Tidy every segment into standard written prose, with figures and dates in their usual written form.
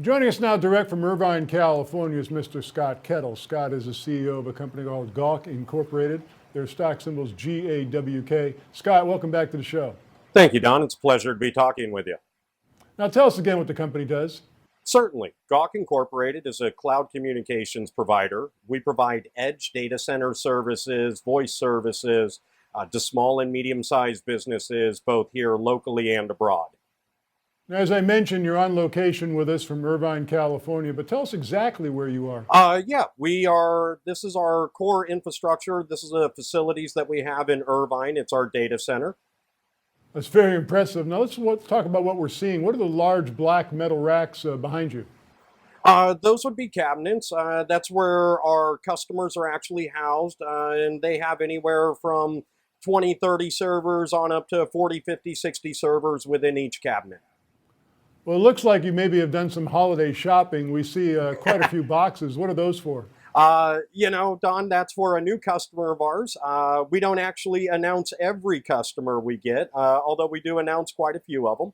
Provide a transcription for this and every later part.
Joining us now direct from Irvine, California is Mr. Scott Kettle. Scott is the CEO of a company called GAWK Incorporated. Their stock symbol is GAWK. Scott, welcome back to the show. Thank you, Don. It's a pleasure to be talking with you. Now tell us again what the company does. Certainly. GAWK Incorporated is a cloud communications provider. We provide edge data center services, voice services to small and medium-sized businesses, both here locally and abroad. Now, as I mentioned, you're on location with us from Irvine, California, but tell us exactly where you are. This is our core infrastructure. This is the facilities that we have in Irvine. It's our data center. That's very impressive. Now let's talk about what we're seeing. What are the large black metal racks behind you? Those would be cabinets. That's where our customers are actually housed, and they have anywhere from 20, 30 servers on up to 40, 50, 60 servers within each cabinet. Well, it looks like you maybe have done some holiday shopping. We see quite a few boxes. What are those for? Don, that's for a new customer of ours. We don't actually announce every customer we get, although we do announce quite a few of them.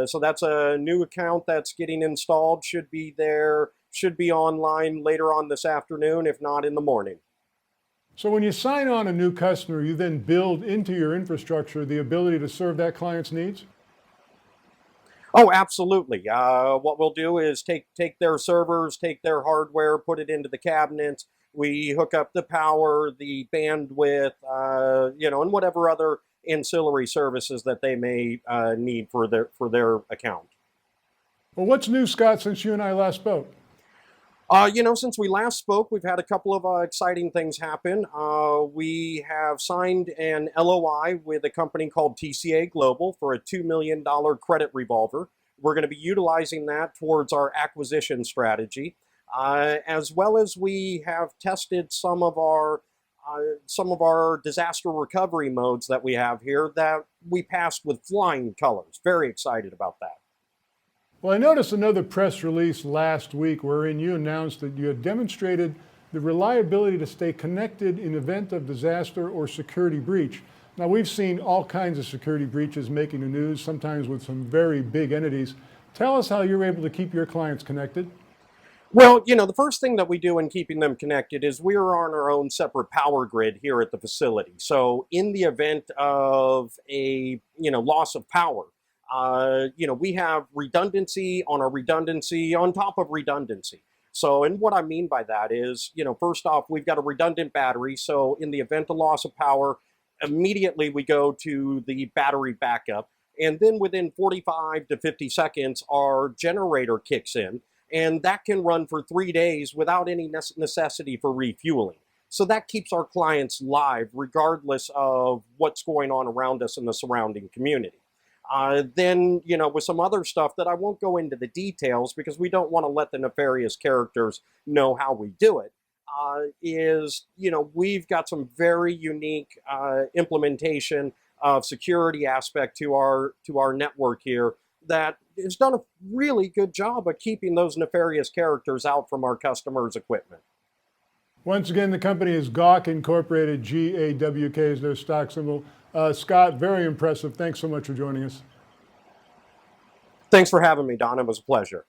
So that's a new account that's getting installed, should be online later on this afternoon, if not in the morning. So when you sign on a new customer, you then build into your infrastructure the ability to serve that client's needs? Oh, absolutely. What we'll do is take their servers, take their hardware, put it into the cabinets. We hook up the power, the bandwidth, and whatever other ancillary services that they may need for their account. Well, what's new, Scott, since you and I last spoke? Since we last spoke, we've had a couple of exciting things happen. We have signed an LOI with a company called TCA Global for a $2 million credit revolver. We're going to be utilizing that towards our acquisition strategy, as well as we have tested some of our disaster recovery modes that we have here that we passed with flying colors. Very excited about that. Well, I noticed another press release last week wherein you announced that you had demonstrated the reliability to stay connected in event of disaster or security breach. Now, we've seen all kinds of security breaches making the news, sometimes with some very big entities. Tell us how you're able to keep your clients connected. Well, the first thing that we do in keeping them connected is we are on our own separate power grid here at the facility. So in the event of a, loss of power, we have redundancy on a redundancy on top of redundancy. So, and what I mean by that is, first off, we've got a redundant battery. So in the event of loss of power, immediately we go to the battery backup. And then within 45 to 50 seconds, our generator kicks in. And that can run for 3 days without any necessity for refueling. So that keeps our clients live regardless of what's going on around us in the surrounding community. Then, with some other stuff that I won't go into the details because we don't want to let the nefarious characters know how we do it, we've got some very unique implementation of security aspect to our network here that has done a really good job of keeping those nefarious characters out from our customers' equipment. Once again, the company is GAWK Incorporated. GAWK is their stock symbol. Scott, very impressive. Thanks so much for joining us. Thanks for having me, Don. It was a pleasure.